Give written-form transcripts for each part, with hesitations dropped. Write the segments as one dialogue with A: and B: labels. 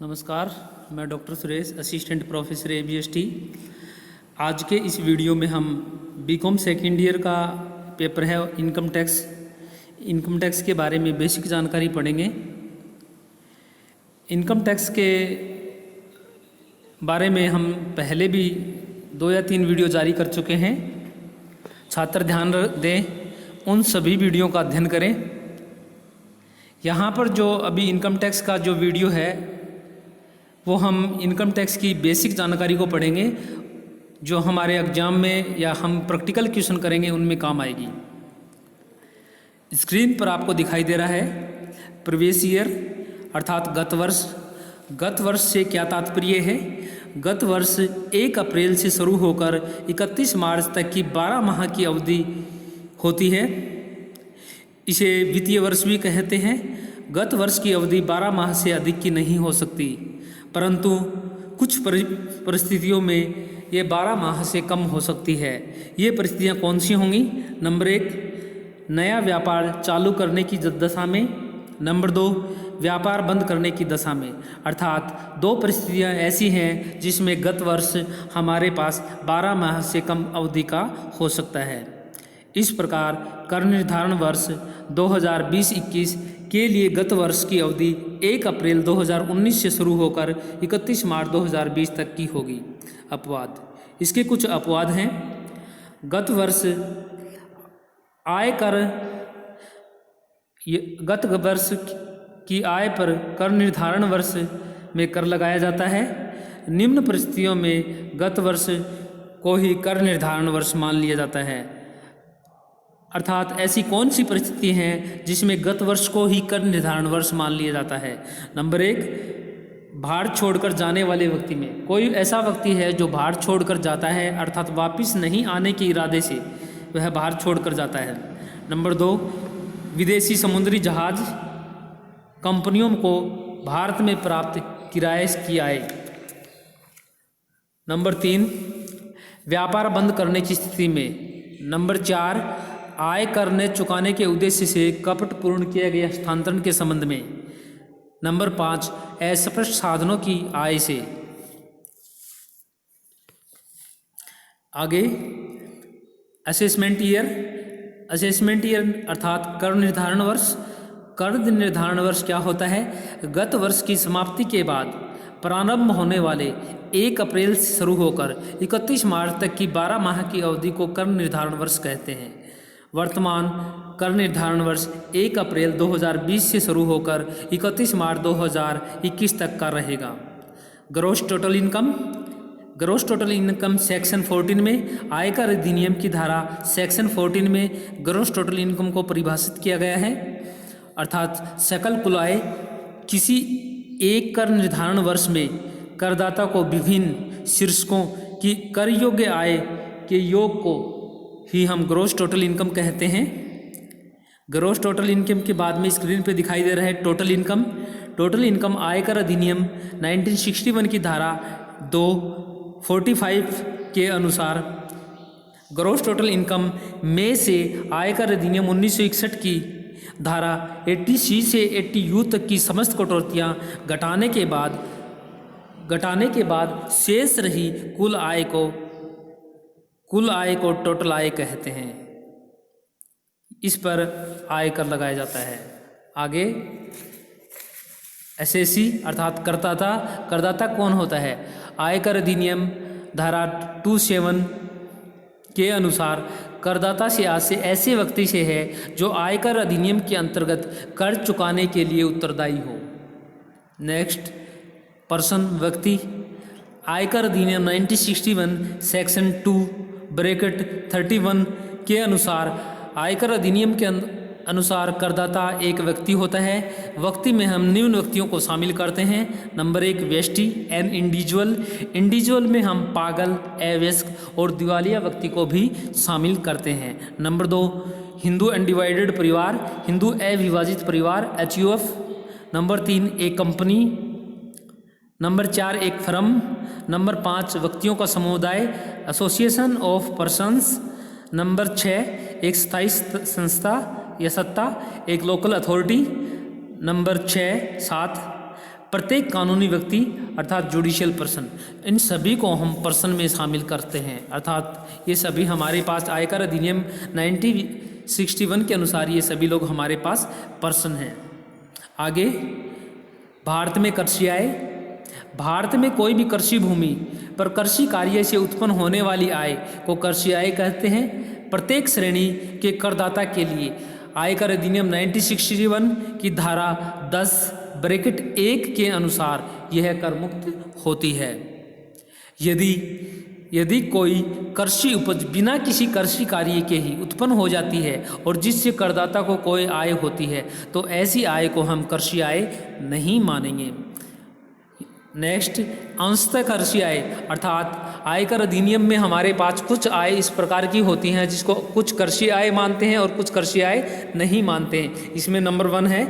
A: नमस्कार, मैं doctor Suresh, assistant professor ABST। आज के इस वीडियो में हम बीकॉम सेकेंड ईयर का पेपर है इनकम टैक्स के बारे में बेसिक जानकारी पढ़ेंगे। इनकम टैक्स के बारे में हम पहले भी 2 या 3 वीडियो जारी कर चुके हैं। छात्र ध्यान दें, उन सभी वीडियो का अध्ययन करें। यहाँ पर जो अभी इनकम टैक्स का जो वीडियो है वो हम इनकम टैक्स की बेसिक जानकारी को पढ़ेंगे, जो हमारे एग्जाम में या हम प्रैक्टिकल क्वेश्चन करेंगे उनमें काम आएगी। स्क्रीन पर आपको दिखाई दे रहा है प्रीवियस ईयर अर्थात गत वर्ष। गत वर्ष से क्या तात्पर्य है? गत वर्ष 1 अप्रैल से शुरू होकर 31 मार्च तक की 12 माह की अवधि होती है। इसे वित्तीय वर्ष भी कहते हैं। गत वर्ष की अवधि 12 माह से अधिक की नहीं हो सकती, परंतु कुछ परिस्थितियों में ये 12 माह से कम हो सकती है। ये परिस्थितियाँ कौन सी होंगी? नंबर 1, नया व्यापार चालू करने की दशा में। नंबर 2, व्यापार बंद करने की दशा में। अर्थात 2 परिस्थितियाँ ऐसी हैं जिसमें गत वर्ष हमारे पास 12 माह से कम अवधि का हो सकता है। इस प्रकार कर निर्धारण वर्ष 2020-21 के लिए गत वर्ष की अवधि 1 अप्रैल 2019 से शुरू होकर 31 मार्च 2020 तक की होगी। अपवाद, इसके कुछ अपवाद हैं। गत वर्ष गत वर्ष की आय पर कर निर्धारण वर्ष में कर लगाया जाता है। निम्न परिस्थितियों में गत वर्ष को ही कर निर्धारण वर्ष मान लिया जाता है। अर्थात ऐसी कौन सी परिस्थिति हैं जिसमें गत वर्ष को ही कर निर्धारण वर्ष मान लिया जाता है? नंबर 1, भारत छोड़कर जाने वाले व्यक्ति में। कोई ऐसा व्यक्ति है जो भारत छोड़कर जाता है, अर्थात वापस नहीं आने के इरादे से वह भारत छोड़कर जाता है। नंबर 2, विदेशी समुद्री जहाज कंपनियों को भारत में प्राप्त किराए की आय। नंबर 3, व्यापार बंद करने की स्थिति में। नंबर 4, आय कर न चुकाने के उद्देश्य से कपटपूर्ण किए गए हस्तांतरण के संबंध में। नंबर 5, अस्पष्ट साधनों की आय से। आगे असेसमेंट ईयर अर्थात कर निर्धारण वर्ष। कर निर्धारण वर्ष क्या होता है? गत वर्ष की समाप्ति के बाद प्रारंभ होने वाले 1 अप्रैल से शुरू होकर 31 मार्च तक की 12 माह की अवधि को कर निर्धारण वर्ष कहते हैं। वर्तमान कर निर्धारण वर्ष 1 अप्रैल 2020 से शुरू होकर 31 मार्च 2021 तक का रहेगा। ग्रॉस टोटल इनकम सेक्शन 14 में आयकर अधिनियम की धारा सेक्शन 14 में ग्रॉस टोटल इनकम को परिभाषित किया गया है। अर्थात सकल कुल आय किसी एक कर निर्धारण वर्ष में करदाता को विभिन्न शीर्षकों की कर योग्य आय के योग को ही हम ग्रॉस टोटल इनकम कहते हैं। ग्रॉस टोटल इनकम के बाद में स्क्रीन पे दिखाई दे रहा है टोटल इनकम। टोटल इनकम आयकर अधिनियम 1961 की धारा 245 के अनुसार ग्रॉस टोटल इनकम में से आयकर अधिनियम 1961 की धारा 80C से 80U तक की समस्त कटौतियाँ घटाने के बाद शेष रही कुल आय को टोटल आय कहते हैं। इस पर आय कर लगाया जाता है। आगे एसएससी अर्थात करदाता कौन होता है? आयकर अधिनियम धारा 27 के अनुसार करदाता से ऐसे व्यक्ति से है जो आयकर अधिनियम के अंतर्गत कर चुकाने के लिए उत्तरदायी हो। नेक्स्ट, पर्सन व्यक्ति। आयकर अधिनियम 1961 सेक्शन 2(31) के अनुसार आयकर अधिनियम के अनुसार करदाता एक व्यक्ति होता है। व्यक्ति में हम निम्न व्यक्तियों को शामिल करते हैं। नंबर 1, व्यष्टि एन इंडिविजुअल में हम पागल, अवयस्क और दिवालिया व्यक्ति को भी शामिल करते हैं। नंबर 2, हिंदू अनडिवाइडेड परिवार, हिंदू अविभाजित परिवार HUF। नंबर 3, एक कंपनी। नंबर 4, एक फर्म। नंबर 5, व्यक्तियों का समुदाय एसोसिएशन ऑफ पर्सन्स। नंबर 6, एक स्थायी संस्था या सत्ता, एक लोकल अथॉरिटी। नंबर 7, प्रत्येक कानूनी व्यक्ति अर्थात जुडिशियल पर्सन, इन सभी को हम पर्सन में शामिल करते हैं। अर्थात ये सभी हमारे पास आयकर अधिनियम 1961 के अनुसार ये सभी लोग हमारे पास पर्सन हैं। आगे, भारत में कृषि आय। भारत में कोई भी कृषि भूमि पर कृषि कार्य से उत्पन्न होने वाली आय को कृषि आय कहते हैं। प्रत्येक श्रेणी के करदाता के लिए आयकर अधिनियम 1961 की धारा 10(1) के अनुसार यह कर मुक्त होती है। यदि कोई कृषि उपज बिना किसी कृषि कार्य के ही उत्पन्न हो जाती है और जिससे करदाता को कोई आय होती है तो ऐसी आय को हम कृषि आय नहीं मानेंगे। नेक्स्ट, अंशतः कृषि आय। अर्थात आयकर अधिनियम में हमारे पास कुछ आय इस प्रकार की होती हैं जिसको कुछ कृषि आय मानते हैं और कुछ कृषि आय नहीं मानते हैं। इसमें नंबर 1 है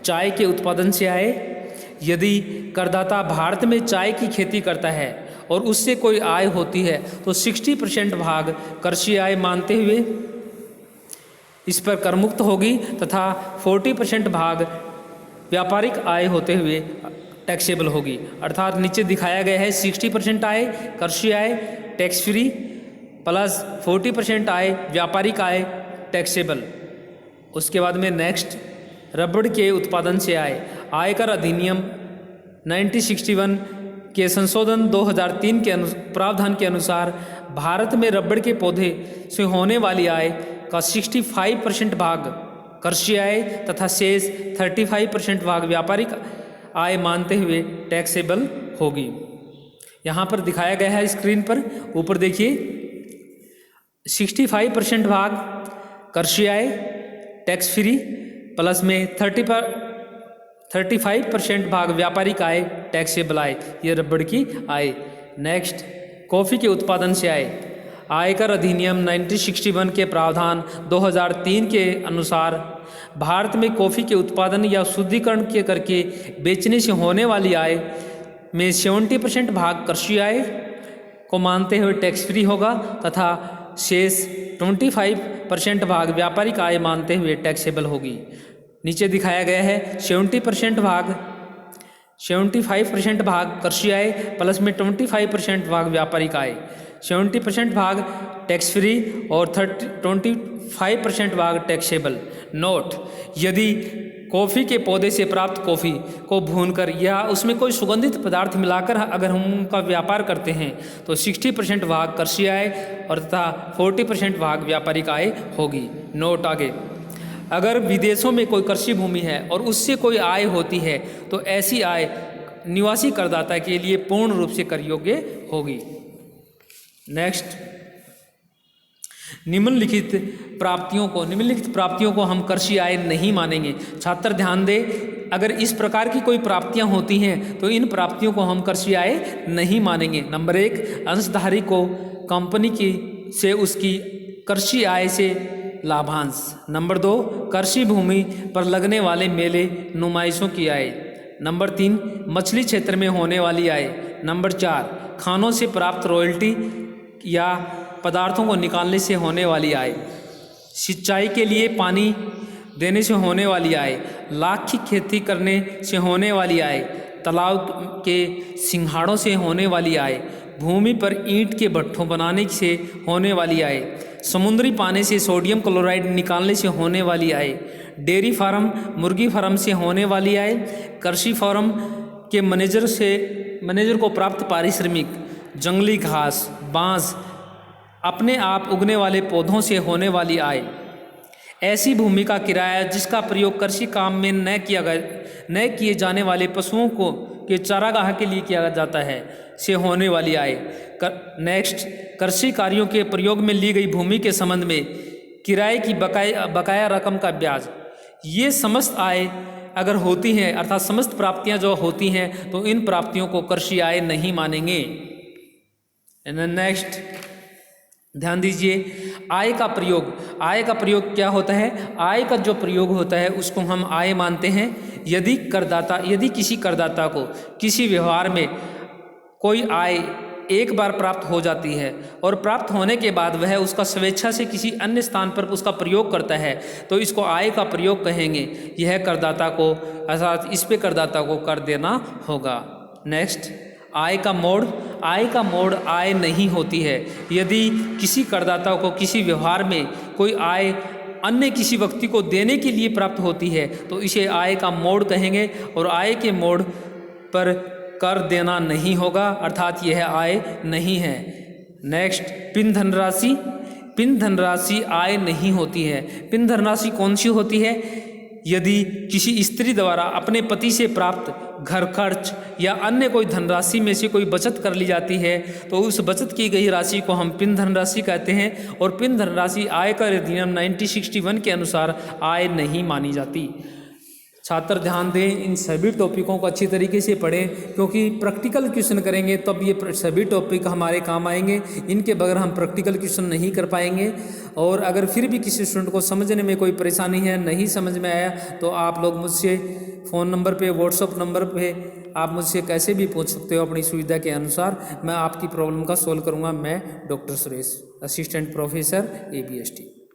A: चाय के उत्पादन से आय। यदि करदाता भारत में चाय की खेती करता है और उससे कोई आय होती है तो 60% भाग कृषि आय मानते हुए इस पर कर मुक्त होगी तथा 40% भाग व्यापारिक आय होते हुए टैक्सेबल होगी। अर्थात नीचे दिखाया गया है 60% आय कृषि आय टैक्स फ्री प्लस 40% आय व्यापारिक आय टैक्सेबल। उसके बाद में नेक्स्ट, रबड़ के उत्पादन से आय। आयकर अधिनियम 1961 के संशोधन 2003 के प्रावधान के अनुसार भारत में रबड़ के पौधे से होने वाली आय का 65% भाग कृषि आय तथा शेष 35% भाग व्यापारिक आय मानते हुए टैक्सेबल होगी। यहाँ पर दिखाया गया है स्क्रीन पर, ऊपर देखिए 65% भाग कृषि आय टैक्स फ्री प्लस में 35% भाग व्यापारिक आय टैक्सेबल आय, ये रबड़ की आय। नेक्स्ट, कॉफ़ी के उत्पादन से आय। आयकर अधिनियम 1961 के प्रावधान 2003 के अनुसार भारत में कॉफ़ी के उत्पादन या शुद्धिकरण के करके बेचने से होने वाली आय में 70% भाग कृषि आय को मानते हुए टैक्स फ्री होगा तथा शेष 25% भाग व्यापारिक आय मानते हुए टैक्सेबल होगी। नीचे दिखाया गया है 75% भाग कृषि आय प्लस में 25% भाग व्यापारिक आय, 70% भाग टैक्स फ्री और 25% भाग टैक्सेबल। नोट, यदि कॉफ़ी के पौधे से प्राप्त कॉफ़ी को भूनकर या उसमें कोई सुगंधित पदार्थ मिलाकर अगर हम उनका व्यापार करते हैं तो 60% भाग कृषि आय और तथा 40% भाग व्यापारिक आय होगी। नोट आगे, अगर विदेशों में कोई कृषि भूमि है और उससे कोई आय होती है तो ऐसी आय निवासी करदाता के लिए पूर्ण रूप से कर योग्य होगी। नेक्स्ट, निम्नलिखित प्राप्तियों को हम कृषि आय नहीं मानेंगे। छात्र ध्यान दें, अगर इस प्रकार की कोई प्राप्तियां होती हैं तो इन प्राप्तियों को हम कृषि आय नहीं मानेंगे। नंबर 1, अंशधारी को कंपनी की से उसकी कृषि आय से लाभांश। नंबर 2, कृषि भूमि पर लगने वाले मेले नुमाइशों की आय। नंबर 3, मछली क्षेत्र में होने वाली आय। नंबर 4, खानों से प्राप्त रॉयल्टी या पदार्थों को निकालने से होने वाली आय। सिंचाई के लिए पानी देने से होने वाली आय, लाख की खेती करने से होने वाली आय, तालाब के सिंघाड़ों से होने वाली आय, भूमि पर ईंट के भट्ठों बनाने से होने वाली आय, समुद्री पानी से सोडियम क्लोराइड निकालने से होने वाली आय, डेयरी फार्म मुर्गी फार्म से होने वाली आय, कृषि फार्म के मैनेजर को प्राप्त पारिश्रमिक, जंगली घास, बांस, अपने आप उगने वाले पौधों से होने वाली आय, ऐसी भूमि का किराया जिसका प्रयोग कृषि काम में न किए जाने वाले पशुओं को के चारागाह के लिए किया जाता है से होने वाली आय। नेक्स्ट, कृषि कार्यों के प्रयोग में ली गई भूमि के संबंध में किराए की बकाया रकम का ब्याज। ये समस्त आय अगर होती हैं अर्थात समस्त प्राप्तियां जो होती हैं तो इन प्राप्तियों को कृषि आय नहीं मानेंगे। नेक्स्ट, ध्यान दीजिए, आय का प्रयोग क्या होता है? आय का जो प्रयोग होता है उसको हम आय मानते हैं यदि किसी करदाता को किसी व्यवहार में कोई आय एक बार प्राप्त हो जाती है और प्राप्त होने के बाद वह उसका स्वेच्छा से किसी अन्य स्थान पर उसका प्रयोग करता है तो इसको आय का प्रयोग कहेंगे। यह करदाता को अर्थात इस पे करदाता को कर देना होगा। नेक्स्ट, आय का मोड। आय का मोड आय नहीं होती है। यदि किसी करदाता को किसी व्यवहार में कोई आय अन्य किसी व्यक्ति को देने के लिए प्राप्त होती है तो इसे आय का मोड कहेंगे और आय के मोड पर कर देना नहीं होगा, अर्थात यह आय नहीं है। नेक्स्ट, पिन धनराशि। पिन धनराशि आय नहीं होती है। पिन धनराशि कौन सी होती है? यदि किसी स्त्री द्वारा अपने पति से प्राप्त घर खर्च या अन्य कोई धनराशि में से कोई बचत कर ली जाती है तो उस बचत की गई राशि को हम पिन धनराशि कहते हैं और पिन धनराशि आयकर अधिनियम 1961 के अनुसार आय नहीं मानी जाती। छात्र ध्यान दें, इन सभी टॉपिकों को अच्छी तरीके से पढ़ें क्योंकि प्रैक्टिकल क्वेश्चन करेंगे तब ये सभी टॉपिक हमारे काम आएंगे। इनके बगैर हम प्रैक्टिकल क्वेश्चन नहीं कर पाएंगे। और अगर फिर भी किसी स्टूडेंट को समझने में कोई परेशानी है, नहीं समझ में आया, तो आप लोग मुझसे फ़ोन नंबर पे, व्हाट्सअप नंबर पे आप मुझसे कैसे भी पूछ सकते हो अपनी सुविधा के अनुसार। मैं आपकी प्रॉब्लम का सोल्व करूँगा। मैं doctor Suresh, assistant professor ABST।